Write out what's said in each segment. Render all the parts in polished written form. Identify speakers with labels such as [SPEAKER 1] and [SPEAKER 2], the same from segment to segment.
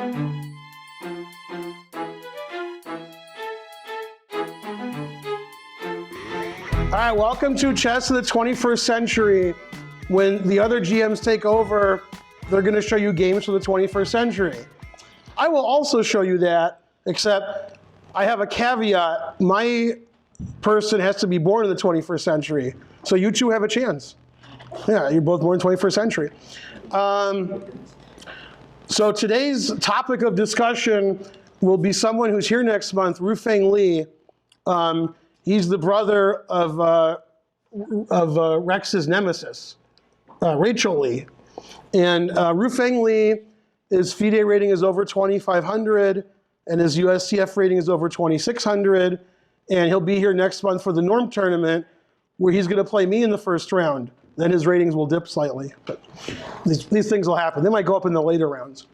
[SPEAKER 1] All right, welcome to Chess in the 21st Century. When the other GMs take over, they're going to show you games for the 21st century. I will also show you that, except I have a caveat. My person has to be born in the 21st century, so you two have a chance. Yeah, you're both born in the 21st century. So today's topic of discussion will be someone who's here next month, Ruifeng Li. He's the brother of Rex's nemesis, Rachel Li. And Ruifeng Li, his FIDE rating is over 2,500, and his USCF rating is over 2,600. And he'll be here next month for the Norm tournament, where he's going to play me in the first round. Then his ratings will dip slightly, but these things will happen. They might go up in the later rounds.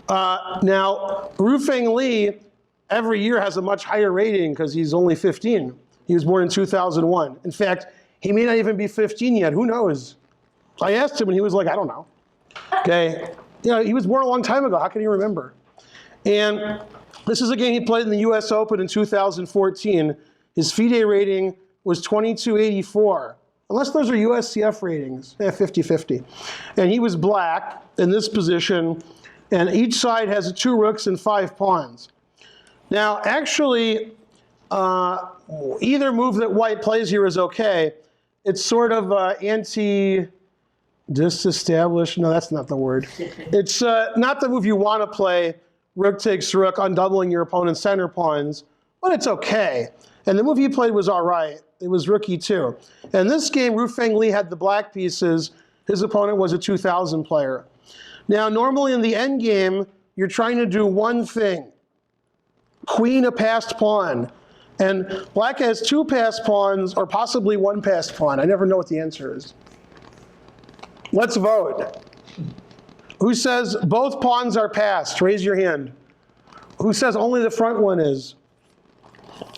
[SPEAKER 1] Now, Ruifeng Li every year has a much higher rating because he's only 15. He was born in 2001. In fact, he may not even be 15 yet. Who knows? I asked him, and he was like, I don't know. Okay, you know, he was born a long time ago. How can he remember? And this is a game he played in the US Open in 2014. His FIDE rating was 2284. Unless those are USCF ratings, 50-50. And he was black in this position, and each side has 2 rooks and 5 pawns. Now, actually, either move that white plays here is okay. It's sort of anti-disestablished. No, that's not the word. It's not the move you want to play. Rook takes rook, undoubling your opponent's center pawns, but it's okay. And the move he played was all right. It was rook e2. And this game, Ruifeng Li had the black pieces. His opponent was a 2000 player. Now, normally in the endgame, you're trying to do one thing. Queen a passed pawn. And black has 2 passed pawns, or possibly 1 passed pawn. I never know what the answer is. Let's vote. Who says both pawns are passed? Raise your hand. Who says only the front one is?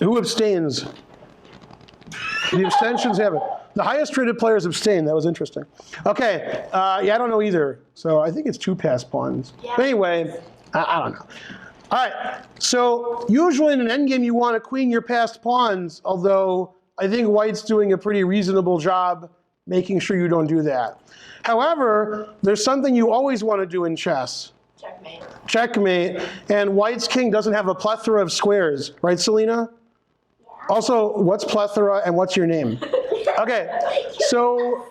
[SPEAKER 1] Who abstains? The abstentions have it. The highest rated players abstain. That was interesting. Okay, yeah, I don't know either. So I think it's 2 passed pawns. Yeah. But anyway, I don't know. All right, so usually in an endgame you want to queen your passed pawns, although I think white's doing a pretty reasonable job making sure you don't do that. However, there's something you always want to do in chess.
[SPEAKER 2] Checkmate.
[SPEAKER 1] Checkmate, and white's king doesn't have a plethora of squares, right, Selena? Also, what's plethora and what's your name? Okay, so,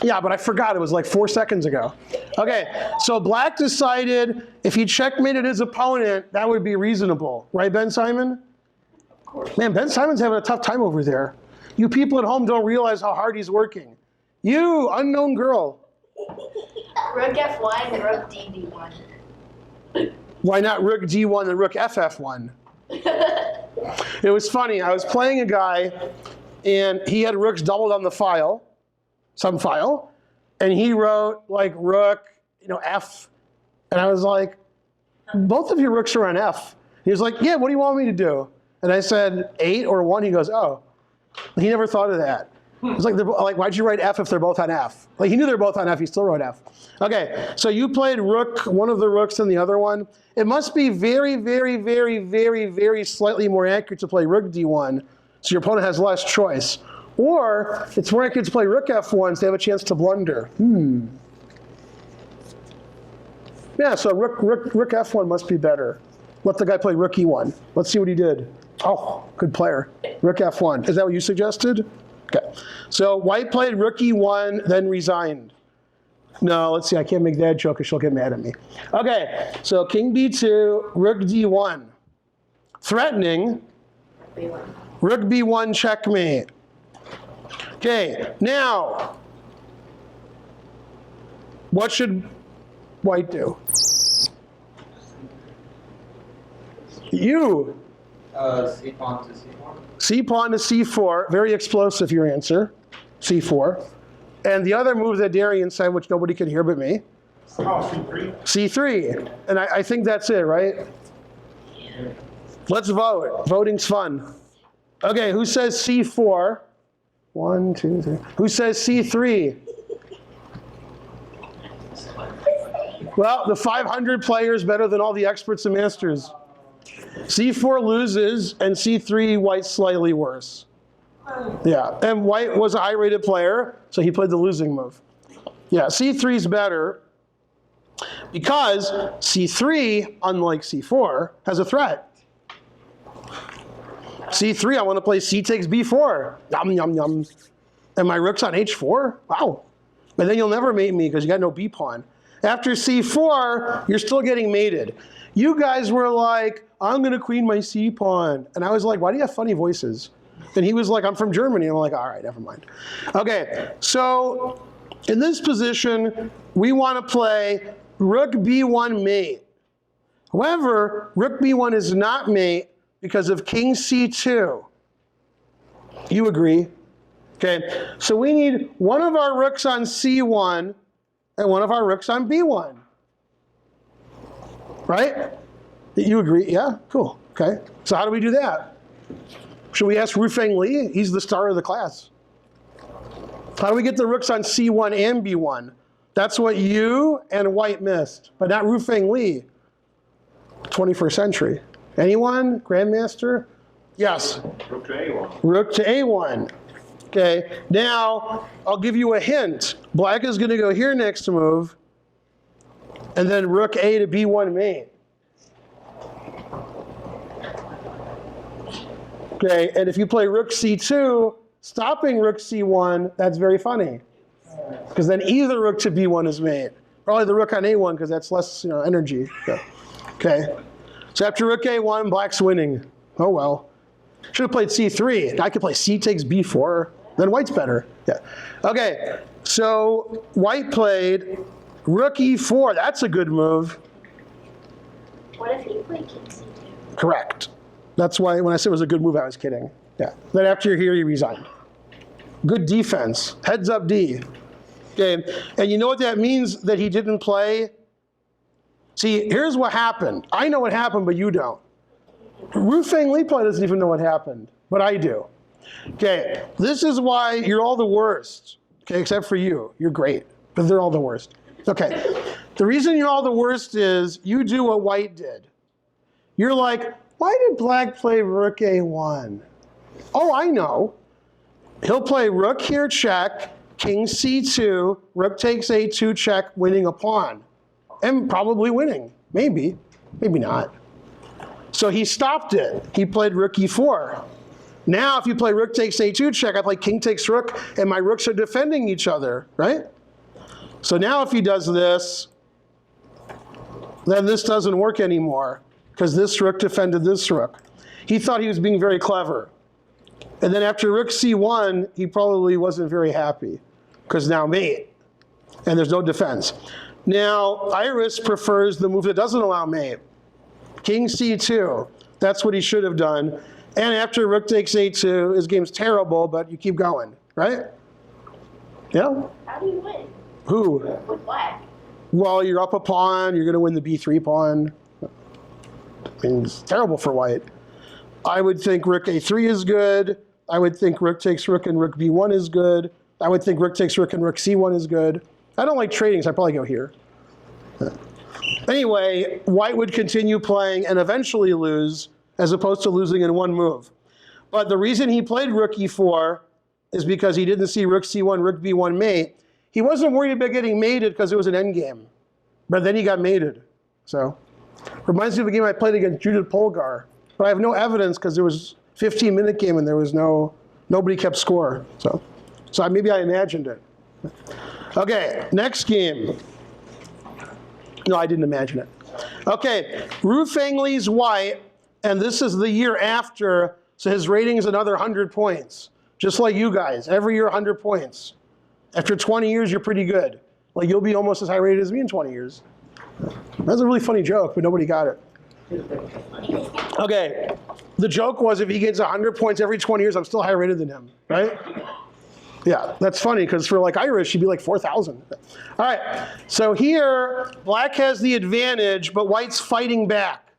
[SPEAKER 1] yeah, but I forgot, it was like 4 seconds ago. Okay, so black decided if he checkmated his opponent, that would be reasonable. Right, Ben Simon?
[SPEAKER 2] Of course.
[SPEAKER 1] Man, Ben Simon's having a tough time over there. You people at home don't realize how hard he's working. You, unknown girl.
[SPEAKER 2] Rook F1 and Rook D1.
[SPEAKER 1] Why not Rook D1 and Rook FF1? It was funny. I was playing a guy, and he had rooks doubled on the file, some file, and he wrote like Rook, F, and I was like, both of your rooks are on F. He was like, yeah, what do you want me to do? And I said 8 or 1. He goes, oh. He never thought of that. It's like, why'd you write F if they're both on F? Like, he knew they're both on F, he still wrote F. Okay, so you played rook, one of the rooks and the other one. It must be very, very, very, very, very slightly more accurate to play rook D1, so your opponent has less choice. Or it's more accurate to play rook F1, so they have a chance to blunder. Yeah, so rook F1 must be better. Let the guy play rook E1. Let's see what he did. Oh, good player. Rook F1. Is that what you suggested? Okay. So white played rook E1, then resigned. No, let's see. I can't make that joke because she'll get mad at me. Okay. So king B2, rook D1. Threatening.
[SPEAKER 2] B1.
[SPEAKER 1] Rook B1 checkmate. Okay. Now, what should white do? You.
[SPEAKER 3] C pawn to C4.
[SPEAKER 1] C pawn to C4, very explosive your answer, C4. And the other move that Darian said, which nobody could hear but me.
[SPEAKER 4] Oh, C3.
[SPEAKER 1] C3, and I think that's it, right?
[SPEAKER 2] Yeah.
[SPEAKER 1] Let's vote, voting's fun. Okay, who says C4? 1, 2, 3. Who says C3? Well, the 500 player is better than all the experts and masters. C4 loses, and C3, white's slightly worse. Yeah, and white was a high-rated player, so he played the losing move. Yeah, C3 is better because C3, unlike C4, has a threat. C3, I want to play C takes B4. Yum, yum, yum. And my rook's on H4? Wow. And then you'll never mate me because you got no B pawn. After C4, you're still getting mated. You guys were like, I'm going to queen my C pawn. And I was like, why do you have funny voices? And he was like, I'm from Germany. And I'm like, all right, never mind. Okay, so in this position, we want to play rook B1 mate. However, rook B1 is not mate because of king C2. You agree? Okay, so we need one of our rooks on C1 and one of our rooks on B1. Right? You agree? Yeah? Cool. Okay. So how do we do that? Should we ask Ruifeng Li? He's the star of the class. How do we get the rooks on C1 and B1? That's what you and white missed, but not Ruifeng Li. 21st century. Anyone? Grandmaster? Yes.
[SPEAKER 4] Rook to A1.
[SPEAKER 1] Rook to A1. Okay, now I'll give you a hint. Black is going to go here next move, and then rook A to B1 mate. Okay, and if you play rook C2, stopping rook C1, that's very funny. Because then either rook to B1 is mate. Probably the rook on A1 because that's less energy. Okay, so after rook A1, black's winning. Oh well. Should have played C3. I could play C takes B4. Then white's better. Yeah. Okay, so white played rook E4. That's a good move.
[SPEAKER 2] What if he played king C2?
[SPEAKER 1] Correct. That's why when I said it was a good move, I was kidding. Yeah. Then after you're here, you resign. Good defense. Heads up D. Okay. And you know what that means that he didn't play? See, here's what happened. I know what happened, but you don't. Ruifeng Li probably doesn't even know what happened, but I do. Okay, this is why you're all the worst. Okay, except for you. You're great, but they're all the worst. Okay, the reason you're all the worst is you do what white did. You're like, why did black play rook A1? Oh, I know. He'll play rook here, check, king C2, rook takes A2, check, winning a pawn. And probably winning. Maybe, maybe not. So he stopped it. He played rook E4. Now, if you play rook takes A2 check, I play king takes rook, and my rooks are defending each other, right? So now if he does this, then this doesn't work anymore, because this rook defended this rook. He thought he was being very clever. And then after rook C1, he probably wasn't very happy, because now mate, and there's no defense. Now, Iris prefers the move that doesn't allow mate. King C2, that's what he should have done. And after rook takes A2, his game's terrible, but you keep going, right? Yeah?
[SPEAKER 2] How do you win?
[SPEAKER 1] Who?
[SPEAKER 2] With black.
[SPEAKER 1] Well, you're up a pawn, you're gonna win the B3 pawn. I mean, it's terrible for white. I would think rook A3 is good. I would think rook takes rook and rook B1 is good. I would think rook takes rook and rook C1 is good. I don't like trading, so I'd probably go here. Anyway, white would continue playing and eventually lose, as opposed to losing in one move. But the reason he played rook E4 is because he didn't see rook C1, rook B1 mate. He wasn't worried about getting mated because it was an endgame. But then he got mated. So, reminds me of a game I played against Judith Polgar. But I have no evidence because there was a 15-minute game and there was nobody kept score. So maybe I imagined it. Okay, next game. No, I didn't imagine it. Okay, Ruifeng Li's white, and this is the year after, so his rating is another 100 points. Just like you guys, every year 100 points. After 20 years, you're pretty good. Like you'll be almost as high rated as me in 20 years. That's a really funny joke, but nobody got it. Okay, the joke was if he gets 100 points every 20 years, I'm still higher rated than him, right? Yeah, that's funny, because for like Irish, she'd be like 4,000. All right, so here, black has the advantage, but white's fighting back.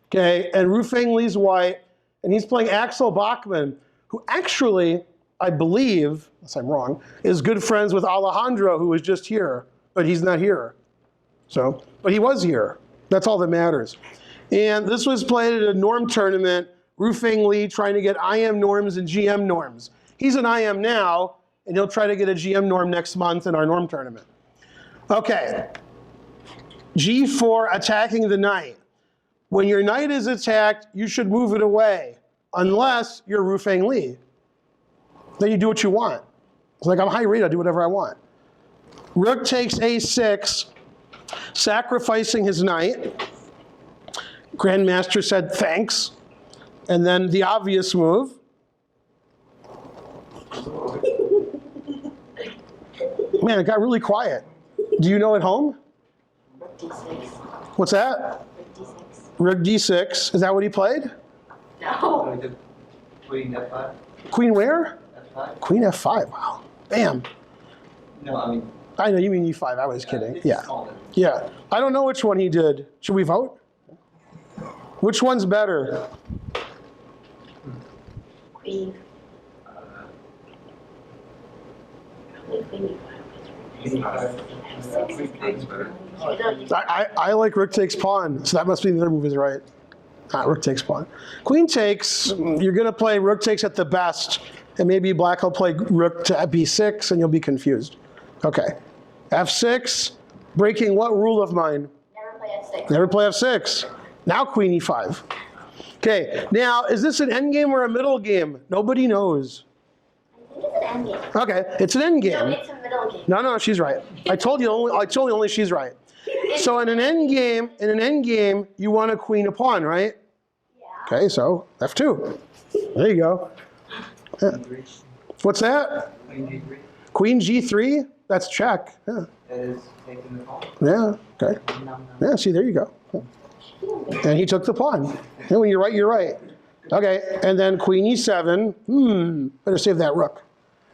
[SPEAKER 1] Okay, and Ruifeng Li's white, and he's playing Axel Bachmann, who actually, I believe, unless I'm wrong, is good friends with Alejandro, who was just here, but he's not here. So, but he was here. That's all that matters. And this was played at a norm tournament. Ruifeng Li trying to get IM norms and GM norms. He's an IM now, and he'll try to get a GM norm next month in our norm tournament. Okay. G4, attacking the knight. When your knight is attacked, you should move it away, unless you're Ruifeng Li. Then you do what you want. It's like, I'm high rate, I'll do whatever I want. Rook takes A6, sacrificing his knight. Grandmaster said, thanks. And then the obvious move. Man, it got really quiet. Do you know at home?
[SPEAKER 2] Rook D6.
[SPEAKER 1] What's that?
[SPEAKER 2] Rook D6.
[SPEAKER 1] Rook D6. Is that what he played?
[SPEAKER 2] No.
[SPEAKER 3] Queen F5.
[SPEAKER 1] Queen where?
[SPEAKER 3] F5.
[SPEAKER 1] Queen F5. Wow. Bam.
[SPEAKER 3] No, I mean.
[SPEAKER 1] I know, you mean E5. I was kidding.
[SPEAKER 3] It's
[SPEAKER 1] Yeah.
[SPEAKER 3] smaller.
[SPEAKER 1] Yeah. I don't know which one he did. Should we vote? Which one's better?
[SPEAKER 2] Queen. Queen
[SPEAKER 1] I like rook takes pawn, so that must be the other move is right. Rook takes pawn. Queen takes, you're going to play rook takes at the best, and maybe black will play rook to B6, and you'll be confused. Okay. F6, breaking what rule of mine?
[SPEAKER 2] Never play F6.
[SPEAKER 1] Never play F6. Now Queen E5. Okay, now is this an endgame or a middle game? Nobody knows.
[SPEAKER 2] I think it's an endgame.
[SPEAKER 1] Okay, it's an endgame.
[SPEAKER 2] No, it's a middle game.
[SPEAKER 1] No, she's right. I told you only she's right. So in an endgame, you want a queen a pawn, right?
[SPEAKER 2] Yeah.
[SPEAKER 1] Okay, so F2. There you go. Yeah. What's that?
[SPEAKER 3] Queen G3.
[SPEAKER 1] Queen G3? That's check. Yeah.
[SPEAKER 3] That is taking the pawn.
[SPEAKER 1] Yeah. Okay. Yeah. See, there you go. And he took the pawn. And when you're right, you're right. Okay. And then Queen E7. Better save that rook.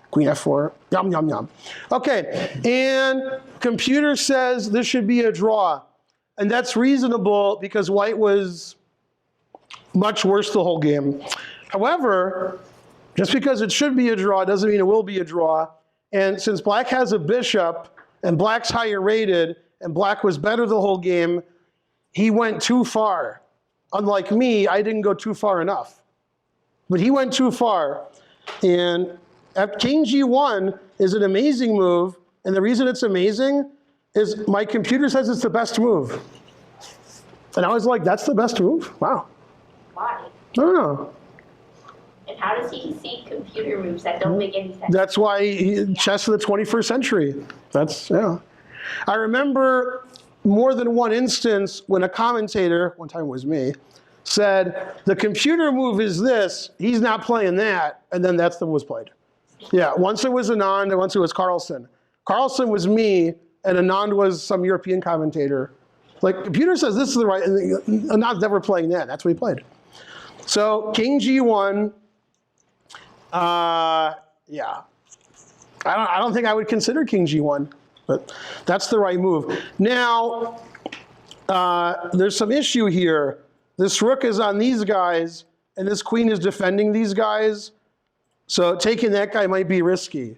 [SPEAKER 1] Queen F4. Yum yum yum. Okay. And computer says this should be a draw, and that's reasonable because white was much worse the whole game. However, just because it should be a draw doesn't mean it will be a draw. And since black has a bishop and black's higher rated and black was better the whole game, he went too far. Unlike me, I didn't go too far enough. But he went too far. And King G1 is an amazing move. And the reason it's amazing is my computer says it's the best move. And I was like, that's the best move? Wow.
[SPEAKER 2] Why?
[SPEAKER 1] I don't know.
[SPEAKER 2] And how does he see computer moves that don't make any sense?
[SPEAKER 1] That's why chess of the 21st century. That's, yeah. I remember more than one instance when a commentator, one time it was me, said, the computer move is this, he's not playing that, and then that's the was played. Yeah, once it was Anand and once it was Carlson. Carlson was me, and Anand was some European commentator. Like, computer says this is the right, and Anand's never playing that. That's what he played. So, King G1, yeah. I don't think I would consider King G1, but that's the right move. Now, there's some issue here. This rook is on these guys, and this queen is defending these guys. So taking that guy might be risky.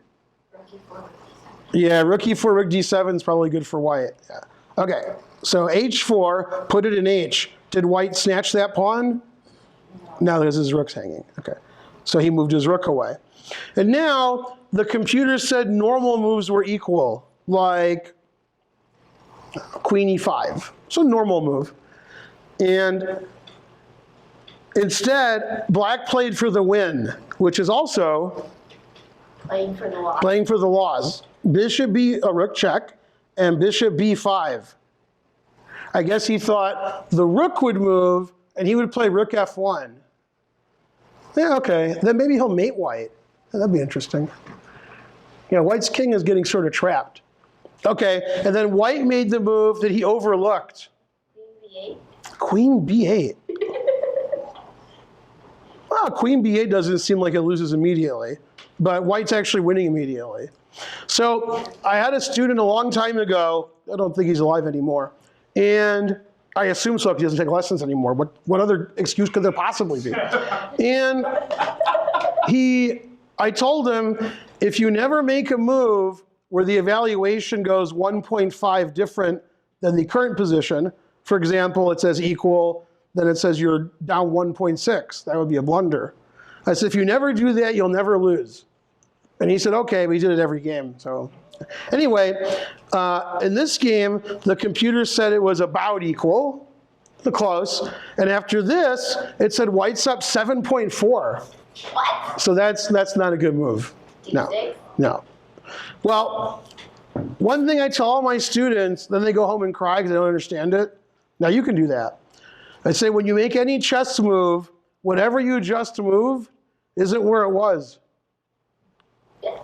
[SPEAKER 1] Yeah, rook e4, rook d7 is probably good for white. Yeah. Okay, so h4, put it in h. Did white snatch that pawn? No, there's his rook's hanging. Okay, so he moved his rook away. And now the computer said normal moves were equal, like queen e5. So normal move. And instead, black played for the win, which is also
[SPEAKER 2] Playing for the law.
[SPEAKER 1] playing for the laws. Bishop b, a rook check, and bishop b5. I guess he thought the rook would move, and he would play rook f1. Yeah, okay, then maybe he'll mate white. That'd be interesting. You know, white's king is getting sort of trapped. Okay, and then white made the move that he overlooked.
[SPEAKER 2] Queen b8.
[SPEAKER 1] Queen b8. Well, queen b8 doesn't seem like it loses immediately, but white's actually winning immediately. So I had a student a long time ago, I don't think he's alive anymore, and I assume so because he doesn't take lessons anymore. What other excuse could there possibly be? And I told him, if you never make a move where the evaluation goes 1.5 different than the current position. For example, it says equal, then it says you're down 1.6. That would be a blunder. I said, if you never do that, you'll never lose. And he said, okay, but he did it every game. So anyway, in this game, the computer said it was about equal, close. And after this, it said white's up 7.4.
[SPEAKER 2] What?
[SPEAKER 1] So that's not a good move. No,
[SPEAKER 2] D6?
[SPEAKER 1] no. Well, one thing I tell all my students, then they go home and cry because they don't understand it. Now you can do that. I say when you make any chess move, whatever you just move isn't where it was.
[SPEAKER 2] Yeah.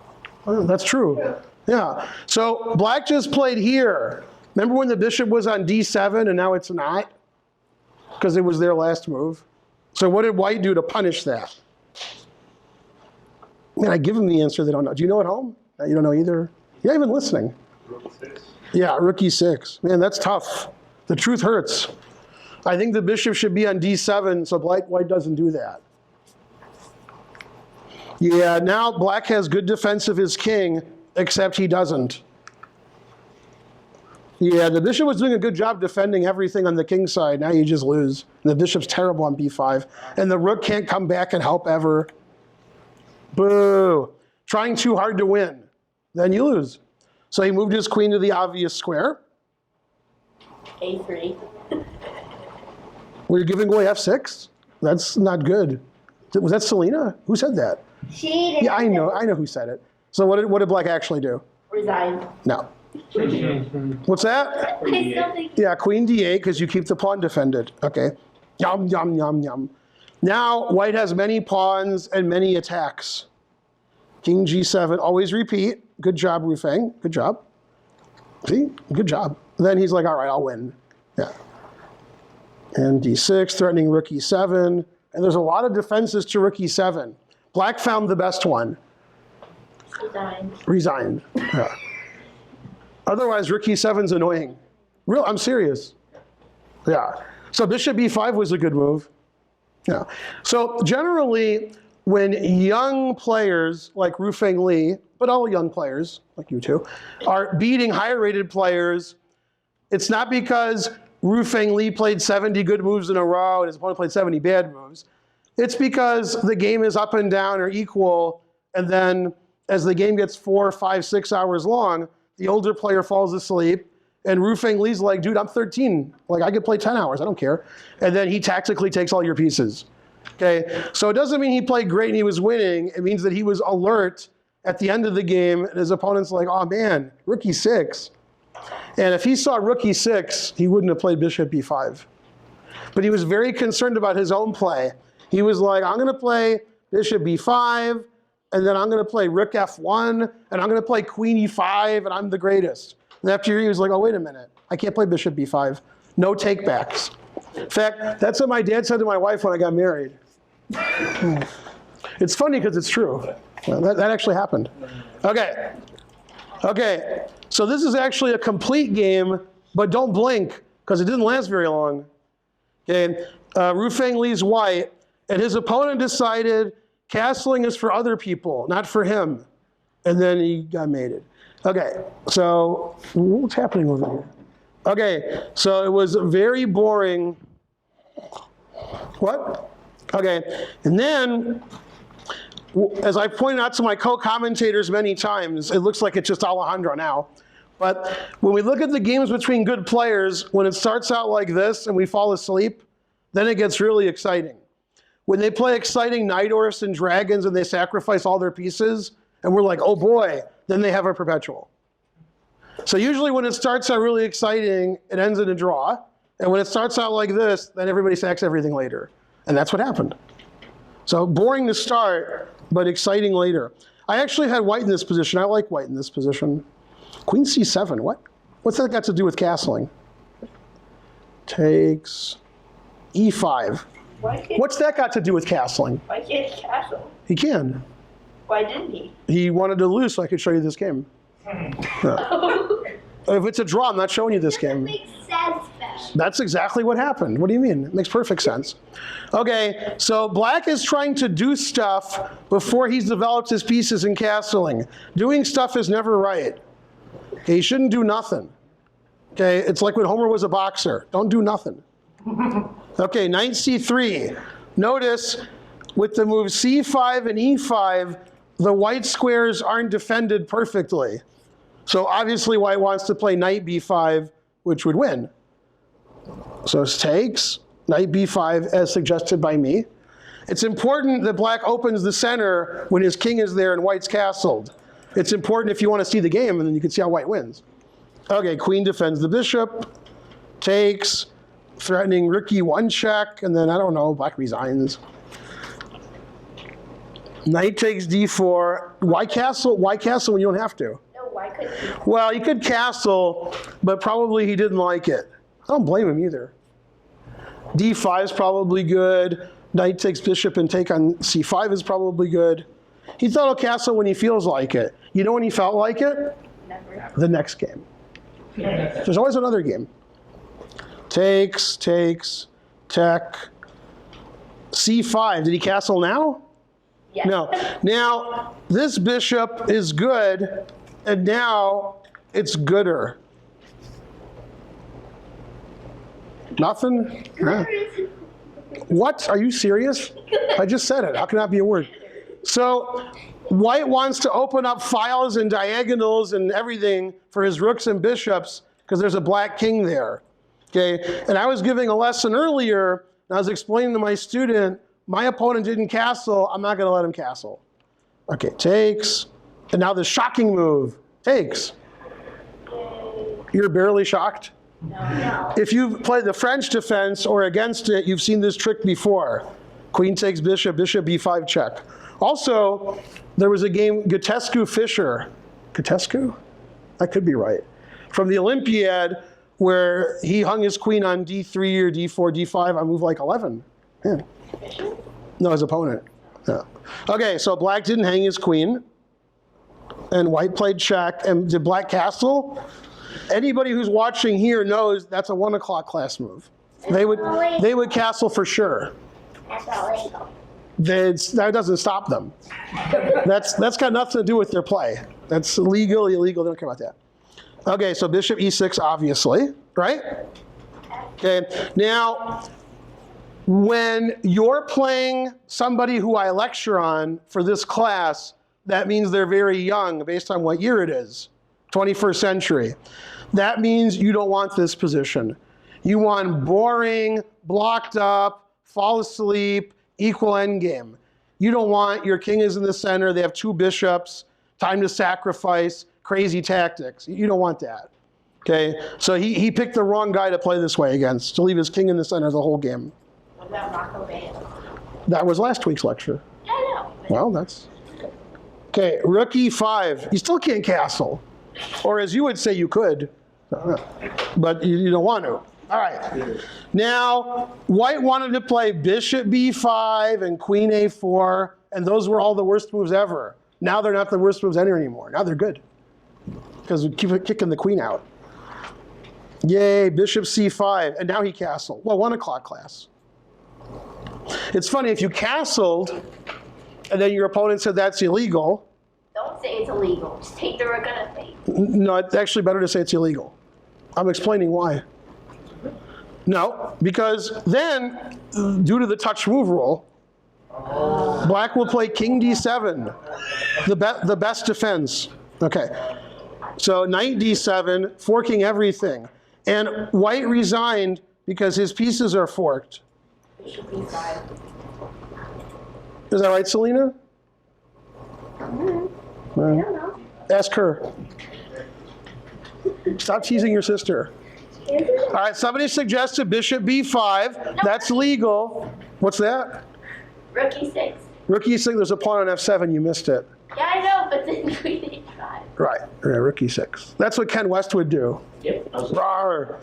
[SPEAKER 1] Oh, that's true. Yeah. So black just played here. Remember when the bishop was on d7 and now it's not? Because it was their last move. So what did white do to punish that? Man, I give them the answer they don't know. Do you know at home? You don't know either? You're not even listening.
[SPEAKER 4] Rook 6.
[SPEAKER 1] Yeah, rook e6. Man, that's tough. The truth hurts. I think the bishop should be on d7, so white doesn't do that. Yeah, now black has good defense of his king, except he doesn't. Yeah, the bishop was doing a good job defending everything on the king side. Now you just lose. And the bishop's terrible on b5. And the rook can't come back and help ever. Boo. Trying too hard to win. Then you lose. So he moved his queen to the obvious square.
[SPEAKER 2] A3.
[SPEAKER 1] Were you giving away f6? That's not good. Was that Selena? Who said that?
[SPEAKER 2] She didn't.
[SPEAKER 1] Yeah, I know who said it. So what did black actually do?
[SPEAKER 2] Resigned.
[SPEAKER 1] No. What's that?
[SPEAKER 2] I still think
[SPEAKER 1] Yeah, queen d8, because you keep the pawn defended. Okay. Yum, yum, yum, yum. Now, white has many pawns and many attacks. King g7, always repeat. Good job, Ruifeng. Good job. See? Good job. Then he's like, all right, I'll win. Yeah. And d6, threatening rook e7. And there's a lot of defenses to rook e7. Black found the best one.
[SPEAKER 2] resigned.
[SPEAKER 1] Resigned. Yeah. Otherwise, rook e7's annoying. I'm serious. Yeah. So bishop b5 was a good move. Yeah. So generally, when young players like Ruifeng Li, but all young players like you two, are beating higher rated players, it's not because Ruifeng Li played 70 good moves in a row and his opponent played 70 bad moves. It's because the game is up and down or equal, and then as the game gets 4, 5, 6 hours long, the older player falls asleep, and Ruifeng Li's like, dude, I'm 13. Like, I could play 10 hours, I don't care. And then he tactically takes all your pieces. Okay, so it doesn't mean he played great and he was winning. It means that he was alert at the end of the game, and his opponent's like, oh man, rook e6. And if he saw rook e6, he wouldn't have played bishop b5. But he was very concerned about his own play. He was like, I'm going to play bishop b5, and then I'm going to play rook f1, and I'm going to play queen e5, and I'm the greatest. And after he was like, oh, wait a minute. I can't play bishop b5. No takebacks. In fact, that's what my dad said to my wife when I got married. It's funny because it's true. Well, that actually happened. Okay. Okay. So this is actually a complete game, but don't blink because it didn't last very long. Okay. Ruifeng Li's white, and his opponent decided castling is for other people, not for him. And then he got mated. Okay. So what's happening over here? Okay. So it was very boring. What? Okay. And then, as I pointed out to my co-commentators many times, it looks like it's just Alejandro now. But when we look at the games between good players, when it starts out like this and we fall asleep, then it gets really exciting. When they play exciting Night Horse and Dragons and they sacrifice all their pieces, and we're like, oh boy, then they have a perpetual. So usually when it starts out really exciting, it ends in a draw. And when it starts out like this, then everybody sacks everything later. And that's what happened. So boring to start, but exciting later. I actually had white in this position. I like white in this position. Queen c7, what? What's that got to do with castling? Takes e5. What's that got to do with castling?
[SPEAKER 2] Why can't he castle?
[SPEAKER 1] He can.
[SPEAKER 2] Why didn't he?
[SPEAKER 1] He wanted to lose so I could show you this game. Yeah. If it's a draw, I'm not showing you this game.
[SPEAKER 2] Makes sense, though.
[SPEAKER 1] That's exactly what happened. What do you mean? It makes perfect sense. Okay, so black is trying to do stuff before he's developed his pieces in castling. Doing stuff is never right. He shouldn't do nothing. Okay, it's like when Homer was a boxer. Don't do nothing. Okay, knight c3. Notice with the move c5 and e5, the white squares aren't defended perfectly. So obviously white wants to play knight b5, which would win. So it takes knight b5 as suggested by me. It's important that black opens the center when his king is there and white's castled. It's important if you want to see the game, and then you can see how white wins. Okay, queen defends the bishop, takes, threatening rook e1 check, and then I don't know, black resigns. Knight takes d4. Why castle? Why castle when you don't have to?
[SPEAKER 2] No, why couldn't you?
[SPEAKER 1] Well, he could castle, but probably he didn't like it. I don't blame him either. d5 is probably good. Knight takes bishop and take on c5 is probably good. He thought he'll castle when he feels like it. You know when he felt like it?
[SPEAKER 2] Never.
[SPEAKER 1] The next game. There's always another game. Takes, tech. c5. Did he castle now?
[SPEAKER 2] Yes.
[SPEAKER 1] No. Now, this bishop is good, and now it's gooder. Nothing? Huh? What? Are you serious? I just said it. How can that be a word? So white wants to open up files and diagonals and everything for his rooks and bishops because there's a black king there. Okay, and I was giving a lesson earlier, and I was explaining to my student, my opponent didn't castle, I'm not going to let him castle. Okay, takes, and now the shocking move, takes. You're barely shocked?
[SPEAKER 2] No.
[SPEAKER 1] If you've played the French defense or against it, you've seen this trick before. Queen takes bishop, bishop b5 check. Also, there was a game, Gutescu-Fischer. Gutescu? That could be right. From the Olympiad, where he hung his queen on d3 or d4, d5 on move like 11. Yeah. No, his opponent. No. Okay, so black didn't hang his queen, and white played check. And did black castle? Anybody who's watching here knows that's a 1 o'clock class move. They would castle for sure.
[SPEAKER 2] That's illegal.
[SPEAKER 1] That doesn't stop them. That's got nothing to do with their play. That's legal, illegal, they don't care about that. Okay, so bishop e6, obviously, right? Okay, now, when you're playing somebody who I lecture on for this class, that means they're very young based on what year it is, 21st century. That means you don't want this position. You want boring, blocked up, fall asleep, equal endgame. You don't want your king is in the center, they have two bishops, time to sacrifice, crazy tactics. You don't want that. Okay, so he picked the wrong guy to play this way against, to leave his king in the center the whole game.
[SPEAKER 2] What about Marco Bale?
[SPEAKER 1] That was last week's lecture.
[SPEAKER 2] I know.
[SPEAKER 1] Well, that's... Okay, rook e5. You still can't castle. Or as you would say, you could. But you don't want to. All right. Now, white wanted to play bishop b5 and queen a4, and those were all the worst moves ever. Now they're not the worst moves anymore. Now they're good. Because we keep kicking the queen out. Yay, bishop c5, and now he castled. Well, 1 o'clock class. It's funny, if you castled, and then your opponent said that's illegal.
[SPEAKER 2] Don't say it's illegal. Just take the rook on a fate.
[SPEAKER 1] No, it's actually better to say it's illegal. I'm explaining why. No, because then, due to the touch move rule, black will play king d7, the best defense. Okay, so knight d7, forking everything. And white resigned because his pieces are forked.
[SPEAKER 2] Bishop b5.
[SPEAKER 1] Is that right, Selena?
[SPEAKER 2] I don't know.
[SPEAKER 1] Ask her. Stop teasing your sister. All right, somebody suggested bishop b5. That's legal. What's that?
[SPEAKER 2] Rook e6.
[SPEAKER 1] Rook e6, there's a pawn on f7, you missed it.
[SPEAKER 2] Yeah, I know, but then queen h5.
[SPEAKER 1] Right, yeah, rook e6. That's what Ken West would do.
[SPEAKER 3] Yep.
[SPEAKER 1] Rawr.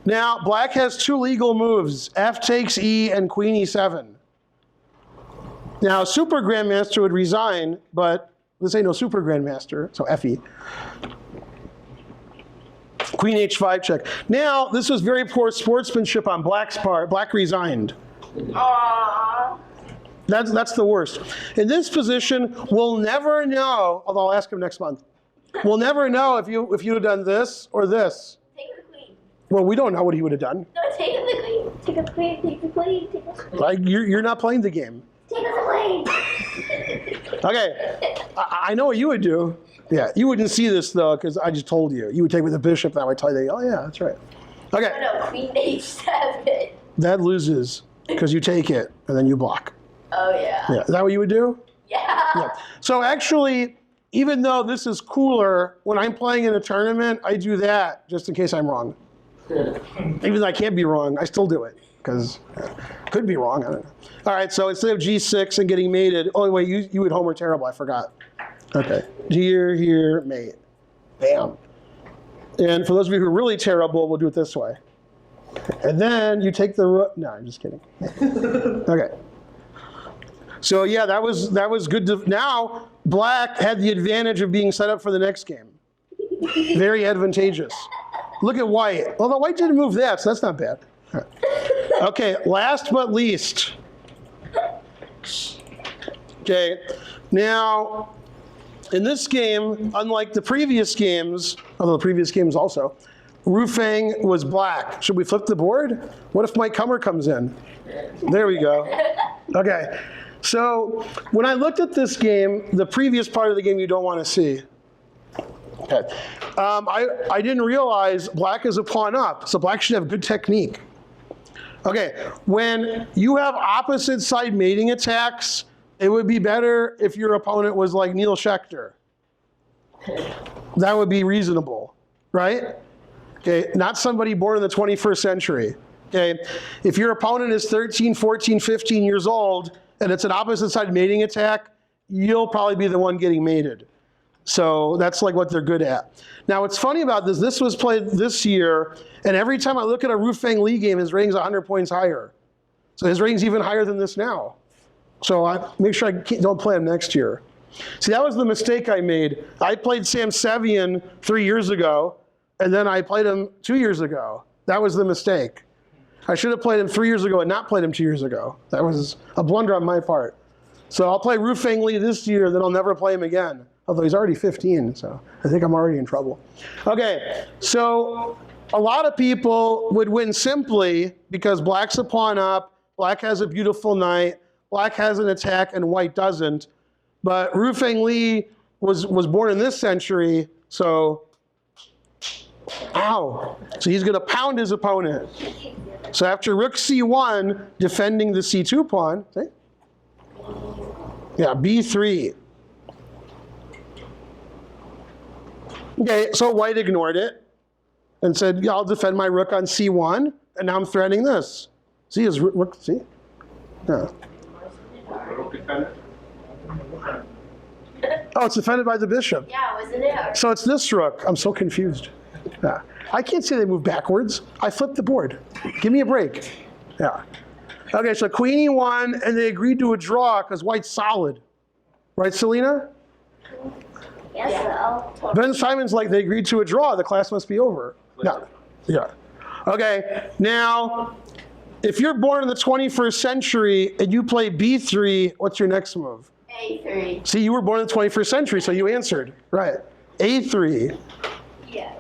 [SPEAKER 1] Now, black has two legal moves, f takes e and queen e7. Now, super grandmaster would resign, but this ain't no super grandmaster, so fe. Queen h5 check. Now, this was very poor sportsmanship on black's part. Black resigned.
[SPEAKER 2] Aww.
[SPEAKER 1] That's the worst. In this position, we'll never know, although I'll ask him next month. We'll never know if you had done this or this.
[SPEAKER 2] Take the queen.
[SPEAKER 1] Well, we don't know what he would have done.
[SPEAKER 2] No, take the queen. Take the queen. Take the queen. Take the queen.
[SPEAKER 1] Like, you're not playing the game.
[SPEAKER 2] Take the queen.
[SPEAKER 1] Okay, I know what you would do. Yeah, you wouldn't see this though, because I just told you. You would take with the bishop. That would tell you, oh yeah, that's right. Okay,
[SPEAKER 2] No, queen h7.
[SPEAKER 1] that loses because you take it and then you block.
[SPEAKER 2] Oh yeah.
[SPEAKER 1] Yeah, is that what you would do?
[SPEAKER 2] Yeah.
[SPEAKER 1] So actually, even though this is cooler, when I'm playing in a tournament, I do that just in case I'm wrong. Even though I can't be wrong, I still do it because could be wrong. I don't know. All right, so instead of G6 and getting mated, oh wait, you would homer terrible. I forgot. Okay, here, mate. Bam. And for those of you who are really terrible, we'll do it this way. And then you take the rook. No, I'm just kidding. Okay. So yeah, that was good. Now black had the advantage of being set up for the next game. Very advantageous. Look at white. Although white didn't move that, so that's not bad. All right. Okay, last but least. Okay, now in this game, unlike the previous games, although the previous games also, Ruifeng was black. Should we flip the board? What if Mike Kummer comes in? There we go. Okay, so when I looked at this game, the previous part of the game you don't want to see. Okay, I didn't realize black is a pawn up, so black should have good technique. Okay, when you have opposite side mating attacks, it would be better if your opponent was like Neil Schechter. That would be reasonable, right? Okay, not somebody born in the 21st century. Okay, if your opponent is 13, 14, 15 years old, and it's an opposite side mating attack, you'll probably be the one getting mated. So that's like what they're good at. Now what's funny about this was played this year, and every time I look at a Ruifeng Li game, his rating's 100 points higher. So his rating's even higher than this now. So I make sure I don't play him next year. See, that was the mistake I made. I played Sam Sevian 3 years ago, and then I played him 2 years ago. That was the mistake. I should have played him 3 years ago and not played him 2 years ago. That was a blunder on my part. So I'll play Ruifeng Li this year, then I'll never play him again. Although he's already 15, so I think I'm already in trouble. Okay, so a lot of people would win simply because black's a pawn up, black has a beautiful knight, black has an attack and white doesn't. But Ruifeng Li was born in this century, so, ow. So he's gonna pound his opponent. So after rook c1, defending the c2 pawn, see? Yeah, b3. Okay, so white ignored it and said, yeah, I'll defend my rook on c1, and now I'm threatening this. See his rook, see? Yeah. Oh, it's defended by the bishop.
[SPEAKER 2] Yeah, wasn't it?
[SPEAKER 1] So it's this rook. I'm so confused. Yeah. I can't say they move backwards. I flipped the board. Give me a break. Yeah. Okay, so queen e1, and they agreed to a draw because white's solid. Right, Selena?
[SPEAKER 2] Yes, so.
[SPEAKER 1] Ben Simon's like, they agreed to a draw. The class must be over. No. Yeah. Okay, now, if you're born in the 21st century and you play b3, what's your next move?
[SPEAKER 2] A3.
[SPEAKER 1] See, you were born in the 21st century, so you answered. Right. A3.
[SPEAKER 2] Yeah.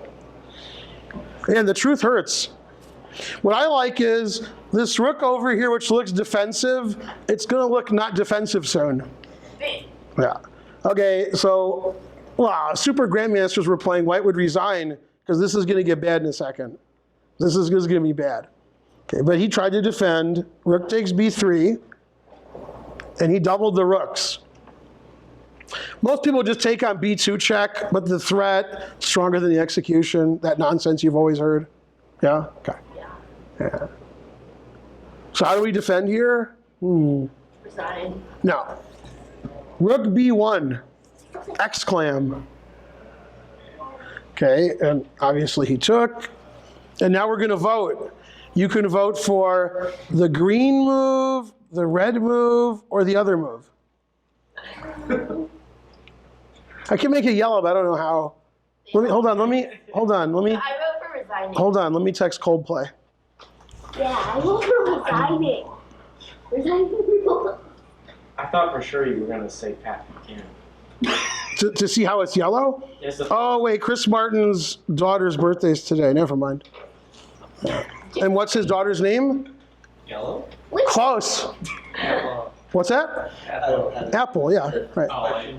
[SPEAKER 1] And the truth hurts. What I like is this rook over here, which looks defensive, it's going to look not defensive soon. Yeah. Okay, so, wow, super grandmasters were playing white would resign because this is going to get bad in a second. This is going to be bad. Okay, but he tried to defend. Rook takes b3, and he doubled the rooks. Most people just take on b2 check, but the threat stronger than the execution, that nonsense you've always heard. Yeah? Okay. Yeah. So how do we defend here?
[SPEAKER 2] Resign.
[SPEAKER 1] No. Rook b1, exclam. Okay, and obviously he took. And now we're going to vote. You can vote for the green move, the red move, or the other move. I can make it yellow, but I don't know how. Hold on.
[SPEAKER 2] I vote for resigning.
[SPEAKER 1] Hold on, let me text Coldplay.
[SPEAKER 2] Yeah, I vote for resigning. Resigning.
[SPEAKER 4] I thought for sure you were going to say Pat Buchanan.
[SPEAKER 1] To see how it's yellow?
[SPEAKER 4] Yes,
[SPEAKER 1] Oh, wait, Chris Martin's daughter's birthday is today. Never mind. And what's his daughter's name?
[SPEAKER 3] Yellow?
[SPEAKER 1] Close.
[SPEAKER 3] Apple.
[SPEAKER 1] What's that?
[SPEAKER 3] Apple.
[SPEAKER 1] Apple, yeah, right.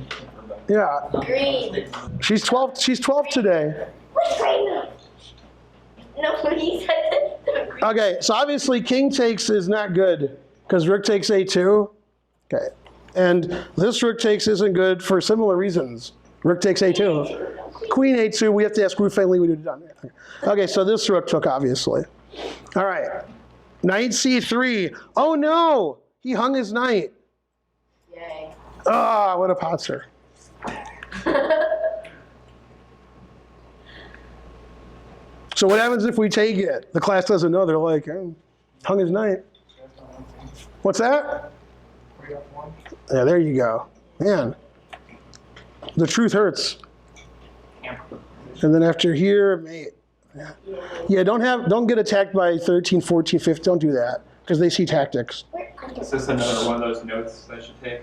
[SPEAKER 1] Yeah,
[SPEAKER 2] Green.
[SPEAKER 1] she's 12. She's 12 today.
[SPEAKER 2] Which green? No, he said the green.
[SPEAKER 1] Okay, so obviously king takes is not good because rook takes a2. Okay, and this rook takes isn't good for similar reasons. Rook takes a2. Queen a2. We have to ask Ruifeng Li what he'd done. Okay, so this rook took obviously. All right, knight c3. Oh no, he hung his knight.
[SPEAKER 2] Yay.
[SPEAKER 1] Ah, what a potser. So what happens if we take it? The class doesn't know. They're like, oh, hung his knight. What's that? Yeah, there you go. Man, the truth hurts. And then after here, mate. Yeah, don't get attacked by 13, 14, 15. Don't do that because they see tactics.
[SPEAKER 4] Is this another one of those notes I should take?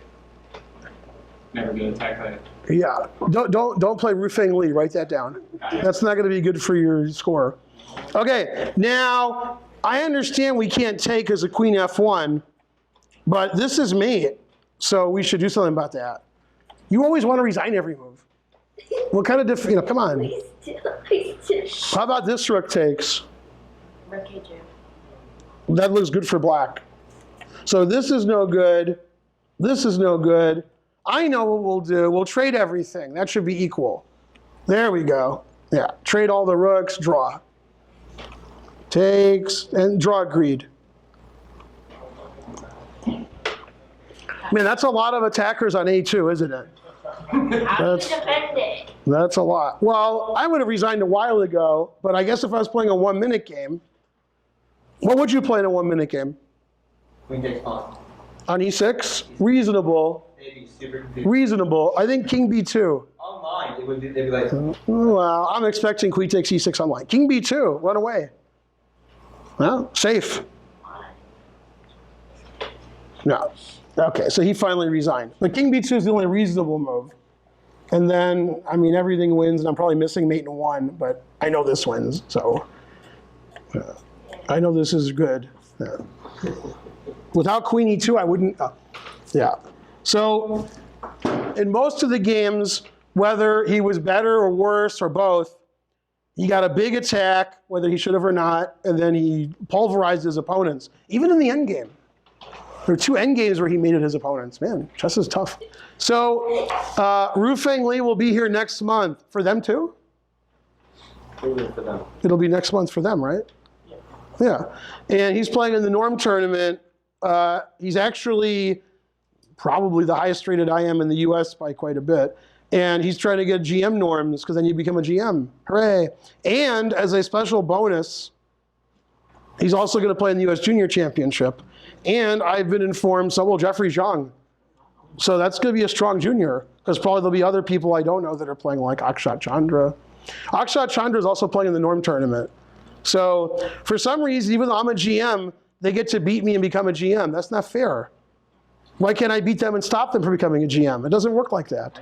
[SPEAKER 4] Never get attacked by it.
[SPEAKER 1] Yeah, don't play Ruifeng Li. Write that down. That's not going to be good for your score. Okay, now I understand we can't take as a queen f1, but this is mate, so we should do something about that. You always want to resign every move. What kind of come on. How about this rook takes?
[SPEAKER 2] Rook A2.
[SPEAKER 1] That looks good for black. So this is no good. This is no good. I know what we'll do. We'll trade everything. That should be equal. There we go. Yeah, trade all the rooks, draw. Takes, and draw agreed. Man, that's a lot of attackers on A2, isn't it?
[SPEAKER 2] How do you defend it?
[SPEAKER 1] That's a lot. Well, I would have resigned a while ago, but I guess if I was playing a 1 minute game, what would you play in a 1 minute game?
[SPEAKER 3] Queen takes pawn.
[SPEAKER 1] On E6? Reasonable.
[SPEAKER 3] Maybe super confused.
[SPEAKER 1] Reasonable. I think King B2.
[SPEAKER 3] Online, it would be, they'd be like,
[SPEAKER 1] Well, I'm expecting Queen takes E6 online. King B2, run away. Well, safe. No. Okay, so he finally resigned. But King B2 is the only reasonable move. And then, I mean, everything wins, and I'm probably missing mate in 1, but I know this wins, so. I know this is good. Yeah. Without Queen E2, I wouldn't, yeah. So, in most of the games, whether he was better or worse or both, he got a big attack, whether he should have or not, and then he pulverized his opponents. Even in the endgame. There were 2 endgames where he mated his opponents. Man, chess is tough. So, Ruifeng Li will be here next month. For them too?
[SPEAKER 4] For them.
[SPEAKER 1] It'll be next month for them, right? Yeah. And he's playing in the Norm tournament. He's actually probably the highest rated I am in the US by quite a bit. And he's trying to get GM norms because then you become a GM. Hooray. And as a special bonus, he's also going to play in the US Junior Championship. And I've been informed, so will Jeffrey Zhang. So that's going to be a strong junior because probably there'll be other people I don't know that are playing like Akshat Chandra. Akshat Chandra is also playing in the Norm tournament. So for some reason, even though I'm a GM, they get to beat me and become a GM. That's not fair. Why can't I beat them and stop them from becoming a GM? It doesn't work like that.